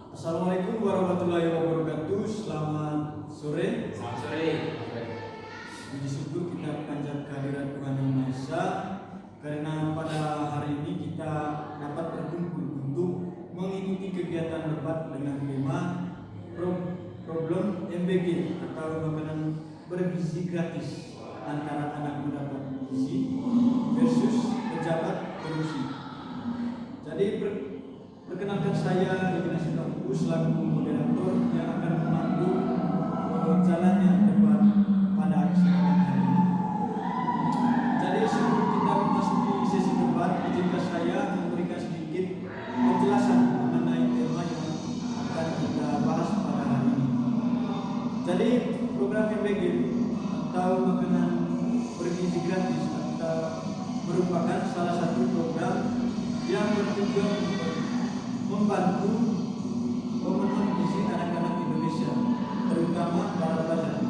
Assalamualaikum warahmatullahi wabarakatuh. Selamat sore. Selamat sore. Puji syukur kita panjat kehadirat Tuhan Yang Maha Esa, karena pada hari ini kita dapat berkumpul untuk mengikuti kegiatan debat dengan tema problem MBG atau makanan bergizi gratis antara anak mendapat gizi versus pejabat korupsi. Jadi perkenalkan saya Ignacio Kampu selaku moderator yang akan memandu jalannya debat pada kesempatan hari ini. Jadi sebelum kita memasuki sesi debat, izinkan saya memberikan sedikit penjelasan mengenai tema yang akan kita bahas pada hari ini. Jadi program MBG atau makanan bergizi gratis merupakan salah satu program yang bertujuan membantu pemenuhan gizi anak-anak Indonesia, terutama para pelajar.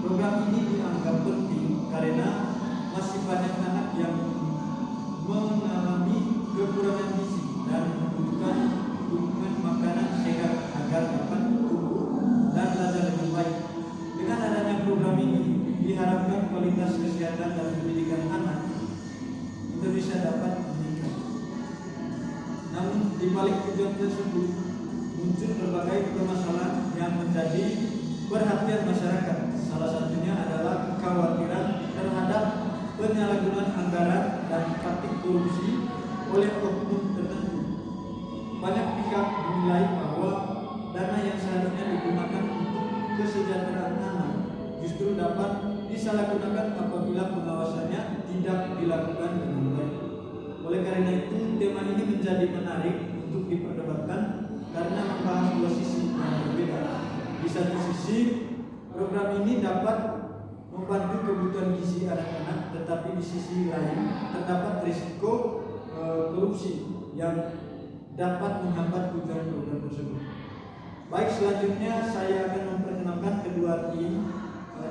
Program ini dianggap penting karena masih banyak anak yang mengalami kekurangan gizi dan membutuhkan dukungan makanan sehat agar dapat tumbuh dan belajar lebih baik. Dengan adanya program ini, diharapkan kualitas kesehatan dan pendidikan anak Indonesia dapat meningkat. Namun di balik tujuan tersebut muncul berbagai permasalahan yang menjadi perhatian masyarakat. Salah satunya adalah kekhawatiran terhadap penyalahgunaan anggaran dan praktik korupsi oleh oknum tertentu. Banyak pihak menilai bahwa dana yang seharusnya digunakan untuk kesejahteraan anak justru dapat disalahgunakan apabila pengawasannya tidak dilakukan dengan baik. Oleh karena itu, tema ini menjadi menarik untuk diperdebatkan karena membahas dua sisi yang berbeda. Di satu sisi, program ini dapat membantu kebutuhan gizi anak-anak, tetapi di sisi lain terdapat risiko korupsi yang dapat menghambat tujuan program tersebut. Baik, selanjutnya saya akan memperkenalkan kedua tim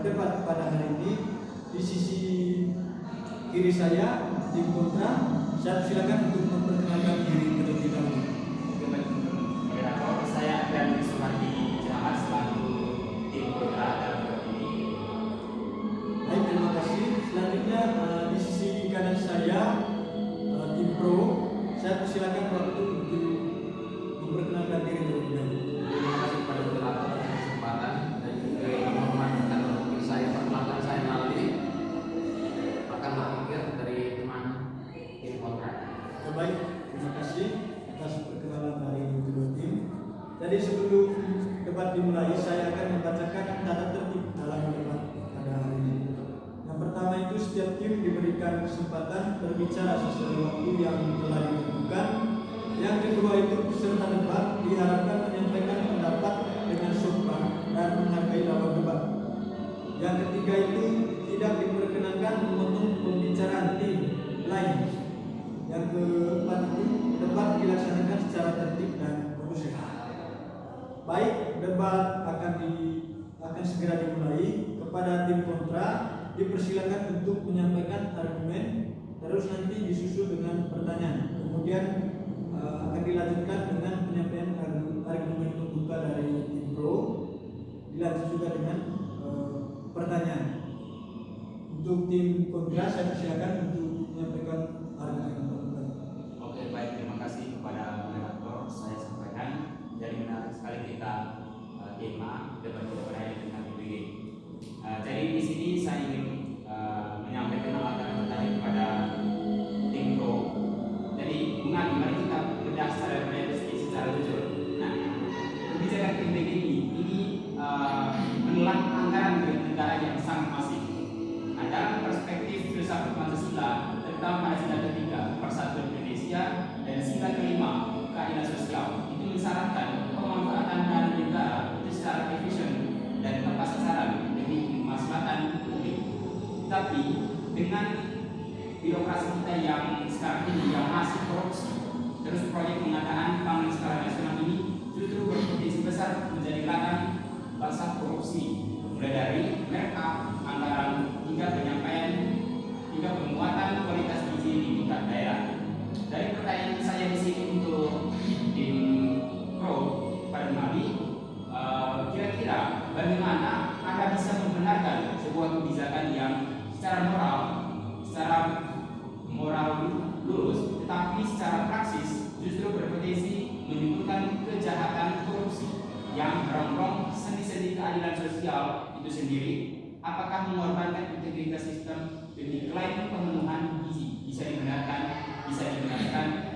debat pada hari ini. Di sisi kiri saya, tim kontra. Saya silakan untuk memperkenalkan diri terlebih dahulu. Moderator, saya akan Sumardi Jahat selaku tim kontra dalam debat ini. Baik, terima kasih. Selanjutnya di sisi kanan saya, tim pro. Saya persilakan waktu untuk memperkenalkan diri terlebih dahulu. Terima kasih kepada moderator atas kesempatan dan juga yang menghormati karena mungkin saya perkenalkan saya Naldi, akan berpikir dari teman tim kontra. Baik, terima kasih atas perkenalan dari kedua tim. Jadi sebelum debat dimulai, saya akan membacakan tata tertib dalam debat pada hari ini. Yang pertama itu, setiap tim diberikan kesempatan berbicara sesuai waktu yang telah ditentukan. Yang kedua itu, peserta debat diharapkan menyampaikan pendapat dengan sopan dan menghargai lawan debat. Yang ketiga itu, tidak diperkenankan memotong pembicaraan tim lain. Yang keempat itu, debat dilaksanakan secara tertib dan kondusif. Baik, debat akan segera dimulai. Kepada tim kontra dipersilakan untuk menyampaikan argumen, terus nanti disusul dengan pertanyaan. Kemudian akan dilanjutkan dengan penyampaian argumen pembuka dari tim pro, dilanjut juga dengan pertanyaan. Untuk tim kontra saya persilakan untuk menyampaikan argumen. Oke, baik, terima kasih kepada moderator. Saya sampaikan, jadi menarik sekali kita tema debat kita pada hari dengan MBG. Jadi di sini saya ingin menyampaikan alasan tadi kepada tim pro. Jadi mari kita bedah secara jujur. Nah, kebijakan MBG ini menelan anggaran negara yang sangat masif. Nah, dalam perspektif filsafat Pancasila, terutama pada sila ketiga Persatuan Indonesia dan sila kelima keadilan sosial, itu mensyaratkan pemanfaatan dana negara itu secara efisien dan tepat sasaran demi kemaslahatan publik. itu sendiri, apakah mengorbankan integritas sistem demi klaim pemenuhan gizi bisa dibenarkan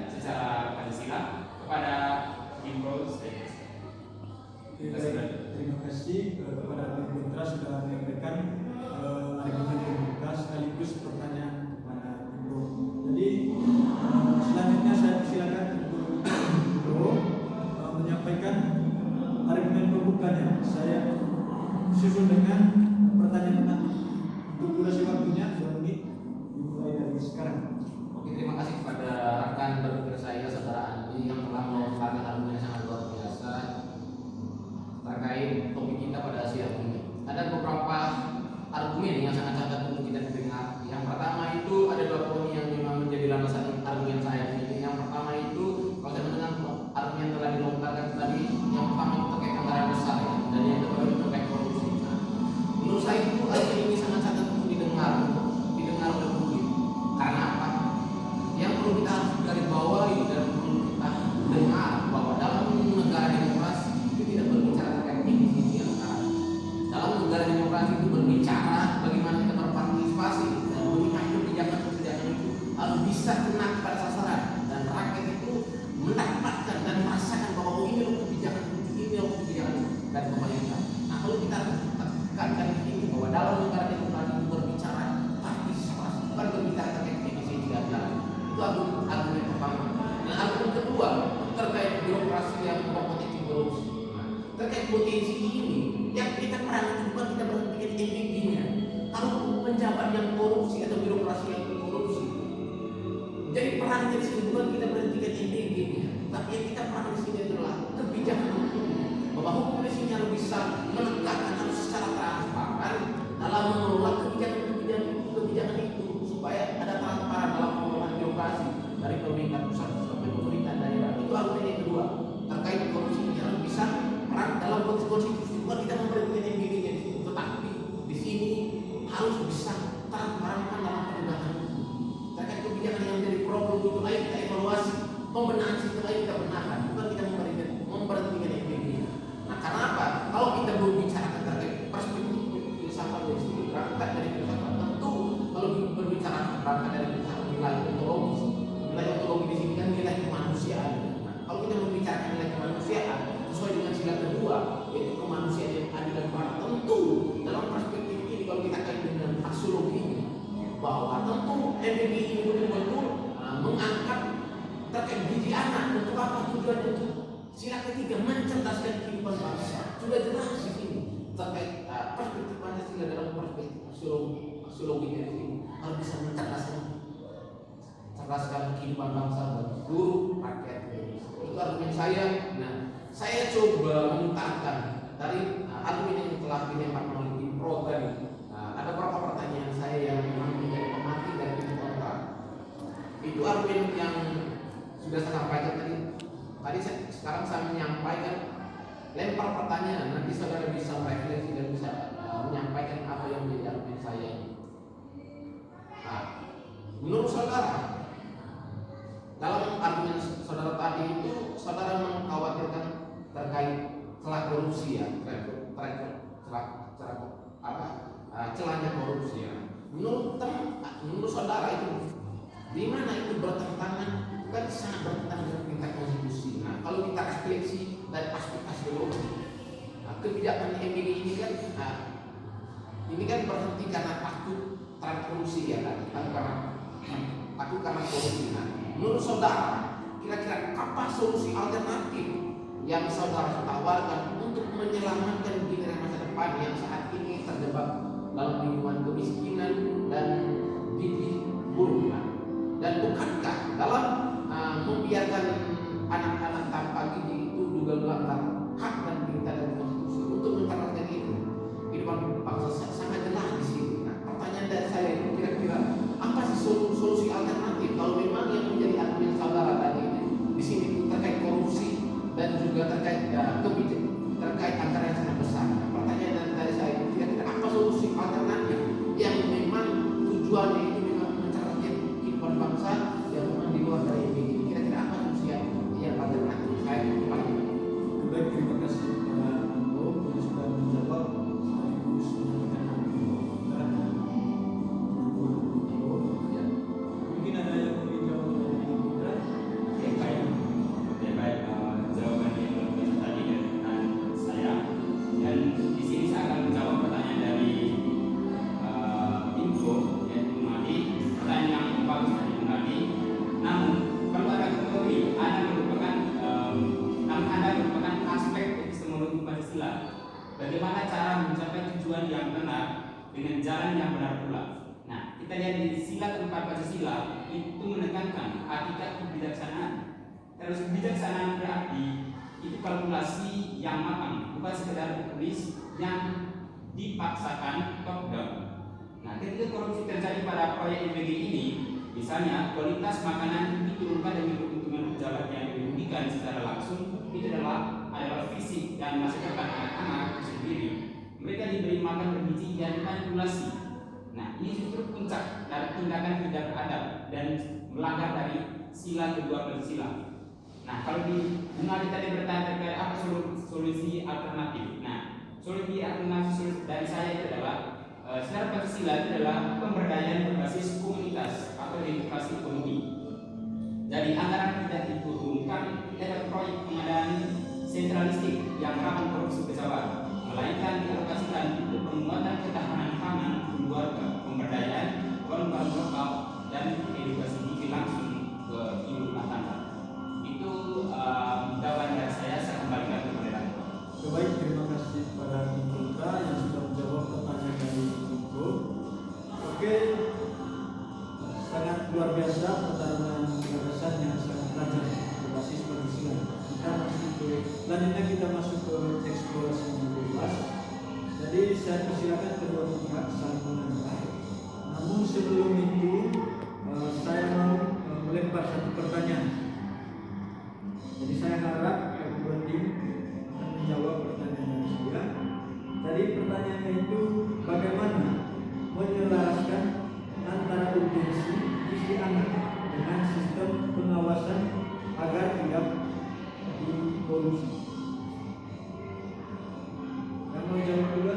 secara Pancasila? Kepada Impro saya. Terima kasih kepada Pak Putra sudah menyampaikan argumen terbuka sekaligus pertanyaan kepada Ibu. Jadi selanjutnya saya persilakan untuk Ibu menyampaikan argumen pembukanya. Saya susun dengan pertanyaan nanti. Untuk durasi waktunya 2 menit dimulai dari sekarang. Oke, terima kasih kepada rekan berpikir saya, saudara Andi, yang telah melontarkan argumen yang sangat luar biasa terkait topik kita pada siang ini. Ada beberapa argumen yang sangat-sangat perlu kita dengar. Yang pertama itu ada 2 poin yang memang menjadi landasan argumen saya ini. Yang pertama itu kalau saya mendengar argumen yang telah dilontarkan tadi, yang pertama itu terkait anggaran besar ya, dan yang kedua itu terkait korupsi. Nah, menurut saya itu argumen ini sangat-sangat perlu didengar oleh publik. Karena apa? Yang perlu kita garis bawahi dan perlu kita dengar bahwa dalam negara demokrasi itu tidak berbicara terkait efisiensi anggaran. Dalam negara demokrasi itu berbicara bagaimana kita berpartisipasi dan bagaimana kebijakan itu harus bisa kena kepada sasaran dan rakyat itu mendapatkan dan merasakan bahwa ini loh kebijakan dari pemerintah. Nah, kalau kita tekankan di sini bahwa dalam negara demokrasi itu berbicara partisipasi, bukan berbicara terkait efisiensi anggaran. Itu argumen pertama. Dan argumen kedua terkait birokrasi yang berpotensi korupsi. Nah, terkait potensi ini, yang kita perang bukan kita berpikir MPG-nya. Kalau penjabat yang korupsi atau birokrasi yang korupsi, jadi perangnya di sini bukan kita berhentikan MPG-nya, tapi yang kita perang di sini adalah kebijakan hukum. Bahwa hukum di sini harus bisa menegakkan harus secara transparan dalam mengelola kebijakan itu supaya ada transparan dalam pengelolaan birokrasi dari pemerintah pusat sampai pemerintah daerah. Itu argumen yang kedua terkait korupsi ini harus bisa peran dalam konstitusi. Bukan kita memberhentikan MPG-nya di sini, tetapi di sini harus bisa transparan dalam penegakan hukum. Terkait kebijakan yang menjadi problem itu, ayo kita evaluasi, pembenahan sistem ayo kita benarkan, bukan kita memberhentikan MPG-nya. Nah, karena apa? Kalau kita berbicara terkait perspektif filsafat dari sini berangkat dari filsafat, tentu kalau berbicara berangkat dari filsafat nilai ontologi di sini kan nilai kemanusiaan. Nah, kalau kita membicarakan nilai kemanusiaan sesuai dengan sila kedua yaitu kemanusiaan yang adil dan beradab, tentu dalam perspektif ini kalau kita kaitkan dengan aksiologi bahwa tentu MPG ini betul-betul mengangkat terkait gizi anak untuk apa tujuannya itu. Sila ketiga mencerdaskan kehidupan bangsa sudah jelas di sini terkait perspektif Pancasila dalam perspektif aksiologinya di sini harus bisa mencerdaskan kehidupan bangsa dan seluruh rakyat Indonesia. Itu argumen saya. Nah, saya coba mengutarakan dari argumen yang telah dilempar oleh Impro tadi. Ada beberapa pertanyaan saya yang memang menjadi pemati dari kontra. Itu argumen yang sudah saya sampaikan tadi. Sekarang saya menyampaikan lempar pertanyaan, nanti saudara bisa refleksi dan bisa menyampaikan apa yang menjadi argumen saya. Nah, menurut saudara, dalam argumen saudara tadi itu, saudara mengkhawatirkan terkait celah korupsi ya, celahnya korupsi ya. Menurut saudara itu, di mana itu bertentangan? Kan sangat bertentangan dengan perintah konstitusi. Nah, kalau kita refleksi dari aspek aksiologi, kebijakan MPG ini kan berhenti karena takut terhadap korupsi ya kan, takut karena korupsi. Nah, menurut saudara, kira-kira apa solusi alternatif yang saudara tawarkan untuk menyelamatkan generasi masa depan yang saat ini terjebak dalam lingkungan kemiskinan dan gizi buruk? Dan bukankah dalam membiarkan anak-anak tanpa gizi itu juga melanggar hak dan perintah dari konstitusi untuk mencerdaskan itu kehidupan bangsa sangat jelas di sini. Nah, pertanyaan dari saya itu kira-kira apa sih solusi alternatif kalau memang yang menjadi argumen saudara tadi di sini terkait korupsi dan juga terkait terkait anggaran yang sangat besar. Nah, pertanyaan dari saya itu kira-kira apa solusi alternatif yang memang tujuannya itu memang mencerdaskan kehidupan bangsa yang memang di luar dari ini. Kira-kira apa solusi yang alternatif? Saya paling Baik, terima kasih kepada Ibu yang sudah menjawab sekaligus bagaimana cara mencapai tujuan yang benar dengan jalan yang benar pula. Nah, kita lihat di sila keempat Pancasila itu menekankan hakikat kebijaksanaan. Terus kebijaksanaan berarti itu kalkulasi yang matang, bukan sekedar tulis yang dipaksakan top down. Nah, ketika korupsi terjadi pada proyek MBG ini, misalnya kualitas makanan diturunkan demi keuntungan pejabat yang dirugikan secara langsung, itu adalah fisik dan masa depan anak-anak sendiri. Mereka diberi makan berbiji dan manipulasi. Nah, ini justru puncak dari tindakan tidak beradab dan melanggar dari sila kedua Pancasila. Nah, kalau di Bunga tadi bertanya terkait apa solusi alternatif. Nah, solusi alternatif dari saya itu adalah secara Pancasila itu adalah pemberdayaan berbasis komunitas atau edukasi ekonomi. Jadi anggaran tidak diturunkan lewat proyek pengadaan sentralistik yang rawan korupsi pejabat, melainkan dialokasikan untuk penguatan ketahanan pangan keluarga, pemberdayaan kaum lokal dan edukasi gigi langsung ke ibu rumah tangga. Itu jawaban dari saya kembalikan kepada Anda. Baik, terima kasih kepada Putra yang sudah menjawab pertanyaan dari Ibu. Oke, sangat luar biasa pertarungan gagasan yang sangat tajam berbasis Pancasila. Selanjutnya kita masuk ke eksplorasi yang bebas. Jadi saya persilakan kedua pihak saling menanggapi. Namun sebelum itu saya mau melempar satu pertanyaan. Jadi saya harap kedua tim akan menjawab pertanyaan saya. Tadi pertanyaannya itu bagaimana menyelaraskan antara urgensi gizi anak dengan sistem pengawasan agar tidak dikorupsi. Yang mau jawab dulu?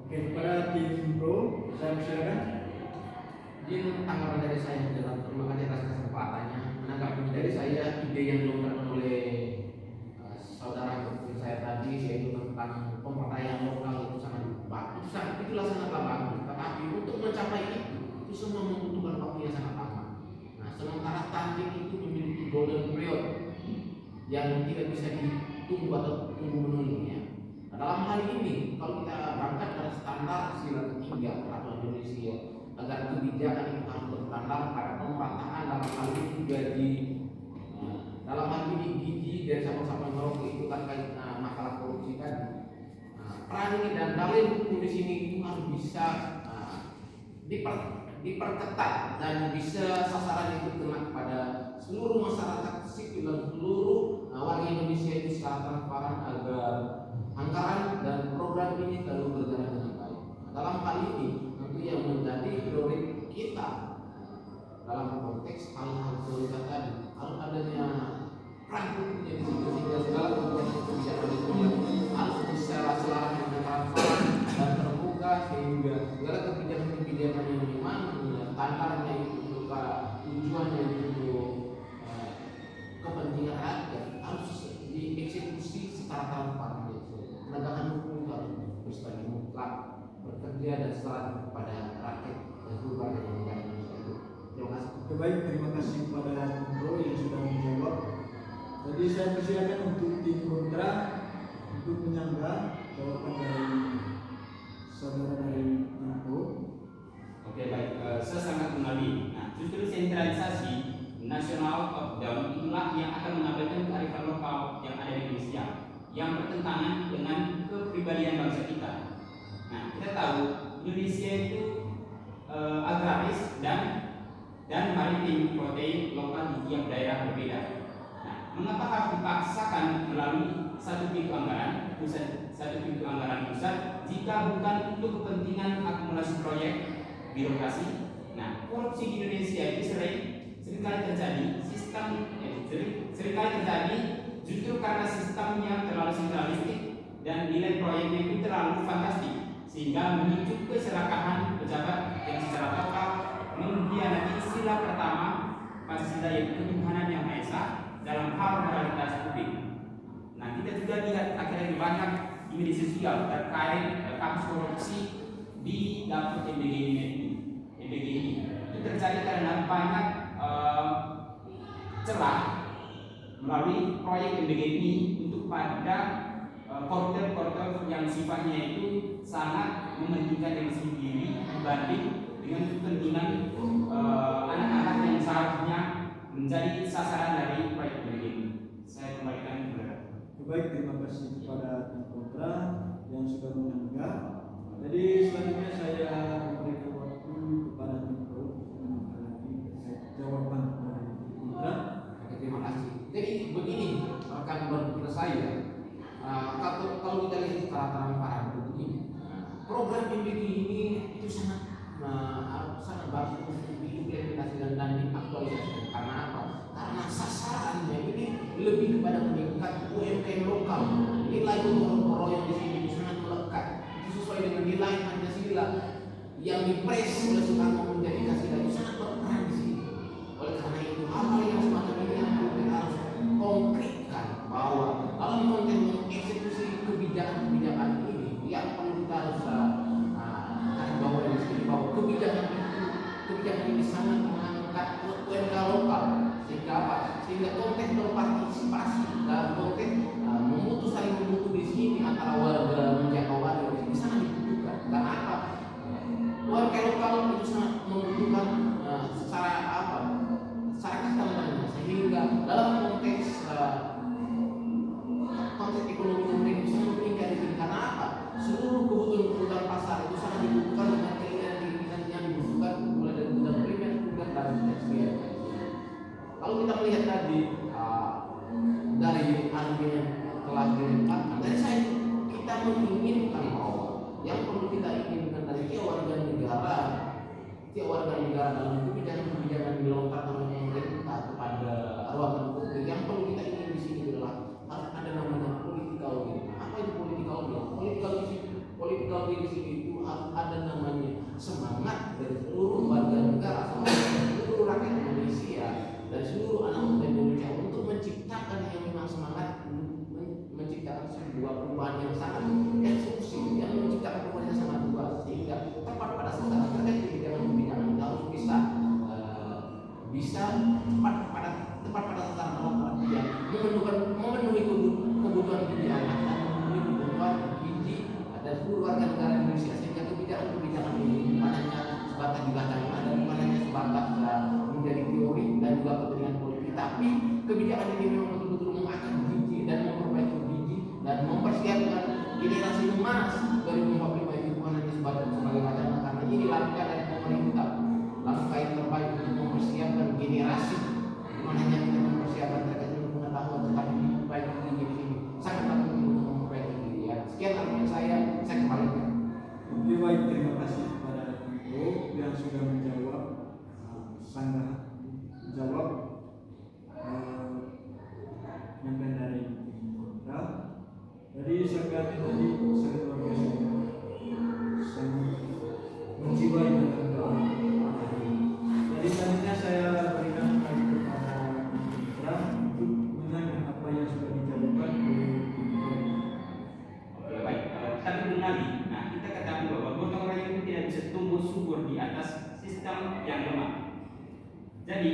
Oke, kepada tim Pro saya persilakan. Izin tanggapan dari saya dalam terima kasih atas kesempatannya. Menanggapi dari saya ide yang dilontarkan oleh saudara seperti saya tadi, yaitu tentang pemberdayaan lokal itu sangat bagus. Itulah sangatlah bagus. Tetapi untuk mencapai itu semua membutuhkan waktu yang sangat lama. Nah, sementara stunting itu memiliki golden period yang tidak bisa ditunggu atau menunggunya. Nah, dalam hal ini, kalau kita berangkat dari standar sila ketiga peraturan Indonesia, agar kebijakan itu harus berstandar pada pemerataan dalam hal ini gaji, dalam hal ini gizi dari sabang-sabang merokok itu terkait masalah korupsi tadi. Peran dan dalil hukum di sini itu harus bisa diperketat dan bisa sasaran itu kena kepada seluruh masyarakat sipil dan seluruh warga Indonesia itu secara transparan agar anggaran dan program ini selalu berjalan dengan baik. Dalam hal ini tentu yang menjadi prioritas kita dalam konteks hal-hal prioritas tadi harus adanya peran hukumnya di situ sehingga segala kebijakan itu harus bisa selaras dengan transparan dan terbuka sehingga segala kebijakan yang memang standarnya itu juga tujuannya itu kepentingan rakyat harus dieksekusi secara transparan. Penegakan hukum harus bersifat mutlak, bekerja dan selaras kepada rakyat dan seluruh warga negara Indonesia itu. Terima kasih. Baik, terima kasih kepada Bro yang sudah menjawab. Jadi saya persilakan untuk tim kontra untuk menyanggah jawaban dari saudara dari Bro. Oke, baik, saya sangat mengenali. Nah, justru sentralisasi nasional top down itulah yang akan mengabaikan kearifan lokal yang ada di Indonesia, yang bertentangan dengan kepribadian bangsa kita. Nah, kita tahu Indonesia itu agraris dan maritim, protein lokal di tiap daerah berbeda. Nah, mengapa harus dipaksakan melalui satu pintu anggaran pusat jika bukan untuk kepentingan akumulasi proyek birokrasi? Nah, korupsi di Indonesia itu seringkali terjadi seringkali terjadi justru karena sistemnya terlalu sentralistik dan nilai proyeknya itu terlalu fantastik sehingga memicu keserakahan pejabat yang secara total mengkhianati sila pertama Pancasila, yaitu ketuhanan yang Maha Esa dalam hal moralitas publik. Nah, kita juga lihat akhirnya banyak di media sosial terkait kasus korupsi di dapur MBG ini. Itu terjadi karena banyak celah melalui proyek MBG ini untuk pada koruptor yang sifatnya itu sangat mementingkan diri sendiri dibanding dengan kepentingan anak-anak yang seharusnya menjadi sasaran dari proyek ini. Saya kembalikan kepada. Baik, terima kasih kepada tim kontra yang sudah menyanggah. Jadi selanjutnya saya memberikan waktu kepada tim pro untuk menghadapi jawaban dari tim kontra. Oke, terima kasih. Jadi begini rekan berpikir saya, kalau kita lihat secara transparan begini, program MBG ini itu sangat bagus untuk diimplementasikan dan diaktualisasikan. Karena apa? Karena sasarannya ini lebih kepada meningkat UMKM lokal. Nilai gotong royong di sini itu sangat melekat. Itu sesuai dengan nilai Pancasila yang dipres oleh Soekarno menjadi Pancasila itu sangat berperan di sini. Oleh karena itu hal-hal yang semacam ini yang kita harus konkretkan bahwa dalam konteks mengeksekusi kebijakan ini yang perlu kita harus bahwa di sini bahwa kebijakan ini sangat mengangkat UMK lokal sehingga apa? Sehingga konteks berpartisipasi dan konteks saling memutus di sini antara warga menjangkau warga di sini sangat dibutuhkan. Karena apa? UMK lokal itu sangat membutuhkan secara customer sehingga dalam konteks ekonomi itu sangat meningkat di sini. Karena apa? Seluruh kebutuhan pasar itu sangat dibutuhkan dengan keinginan yang dibutuhkan mulai dari kebutuhan primer, sekunder dan tersier. Kalau kita melihat tadi dari argumen yang telah dilemparkan, dari saya kita menginginkan bahwa yang perlu kita inginkan dari tiap warga negara dalam kebijakan dilontarkan oleh pemerintah kepada ruangan publik, yang perlu kita ingin di sini adalah harus ada namanya political will. Apa itu political will? Political will di sini itu harus ada namanya semangat dari seluruh warga negara, dari seluruh rakyat Indonesia, dari seluruh anak muda Indonesia untuk menciptakan yang memang semangat menciptakan sebuah perubahan yang sangat eksklusif, yang menciptakan perubahan yang sangat luas sehingga tepat pada sasaran terkait kebijakan harus bisa tepat pada sasaran dalam artian memenuhi kebutuhan gizi anak dan memenuhi kebutuhan gizi dan seluruh warga negara Indonesia sehingga kebijakan ini bukan hanya sebatas dibaca dan bukan hanya sebatas menjadi teori dan juga kepentingan politik, tapi kebijakan ini memang betul-betul mengangkat gizi dan memperbaiki gizi dan mempersiapkan generasi emas 2045 ini bukan hanya sebagai wacana, karena ini langkah dari pemerintah, langkah yang terbaik untuk mempersiapkan generasi, bukan hanya kita mempersiapkan terkait dengan pengetahuan tetapi memperbaiki gizi di sini sangat penting untuk memperbaiki gizi. Ya, sekian argumen saya kembalikan. Oke, baik, terima kasih kepada Ibu yang sudah menjawab yang dari kontra. Jadi sekali tadi sangat luar biasa, sangat menjiwai dalam doa. Jadi selanjutnya saya berikan kali kepada kontra untuk menanya apa yang sudah dijawabkan oleh Oke, baik. Tapi mengenali, kita ketahui bahwa gotong royong itu tidak bisa tumbuh subur di atas sistem yang lemah. Jadi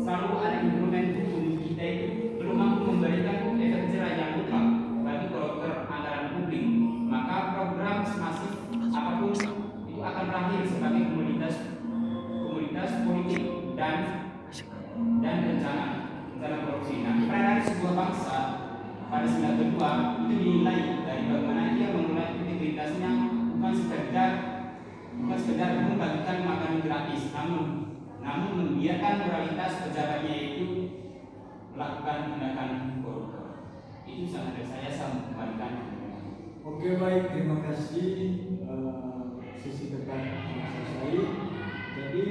selalu ada instrumen hukum kita itu belum mampu memberikan efek jerah yang mutlak bagi koruptor anggaran publik, maka program semasif apapun itu akan berakhir sebagai komoditas politik dan rencana korupsi. Peran sebuah bangsa pada sila kedua itu dinilai dari bagaimana dia memulai integritasnya, bukan sekedar membagikan makanan gratis, namun membiarkan moralitas pejabatnya itu melakukan tindakan koruptor. Itu sangat dari saya kembalikan. Oke, baik, terima kasih sisi depan yang selesai. Jadi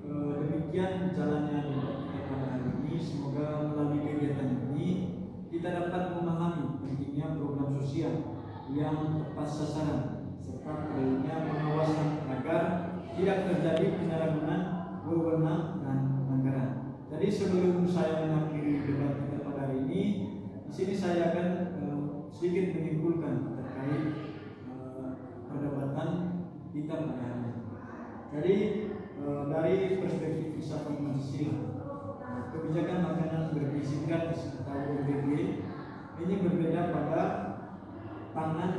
demikian jalannya debat kita pada hari ini. Semoga melalui kegiatan ini kita dapat memahami pentingnya program sosial yang tepat sasaran serta perlunya pengawasan agar tidak terjadi penyalahgunaan wewenang dan anggaran. Jadi sebelum saya mengakhiri debat kita pada hari ini, di sini saya akan sedikit menyimpulkan terkait perdebatan kita pada hari ini. Jadi dari perspektif filsafat Pancasila, kebijakan makanan bergizi gratis atau ini berbeda pada pangan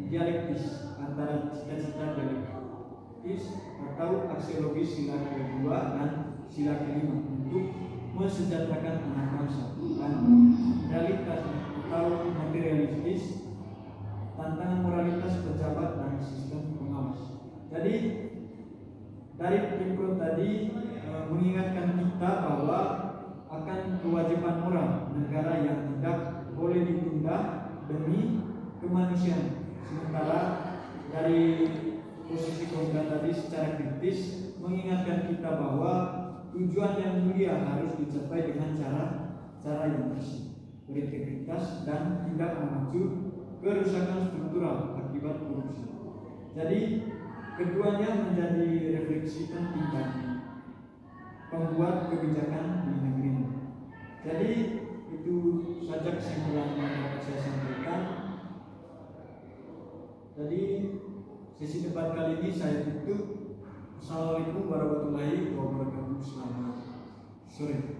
dialektis antara cita-cita dialektis atau aksiologis sila kedua dan sila kelima untuk mensejahterakan anak bangsa, dan realitas atau materialistis tantangan moralitas pejabat dan sistem pengawas. Jadi dari Kimpro tadi mengingatkan kita bahwa akan kewajiban moral negara yang tidak boleh ditunda demi kemanusiaan. Sementara dari posisi Konda tadi secara kritis mengingatkan kita bahwa tujuan yang mulia harus dicapai dengan cara yang bersih, berintegritas, dan tidak memicu kerusakan struktural akibat korupsi. Jadi keduanya menjadi refleksi penting bagi pembuat kebijakan di negeri ini. Jadi itu saja kesimpulan yang dapat saya sampaikan. Jadi sesi debat kali ini saya tutup. Assalamualaikum warahmatullahi wabarakatuh. Selamat sore.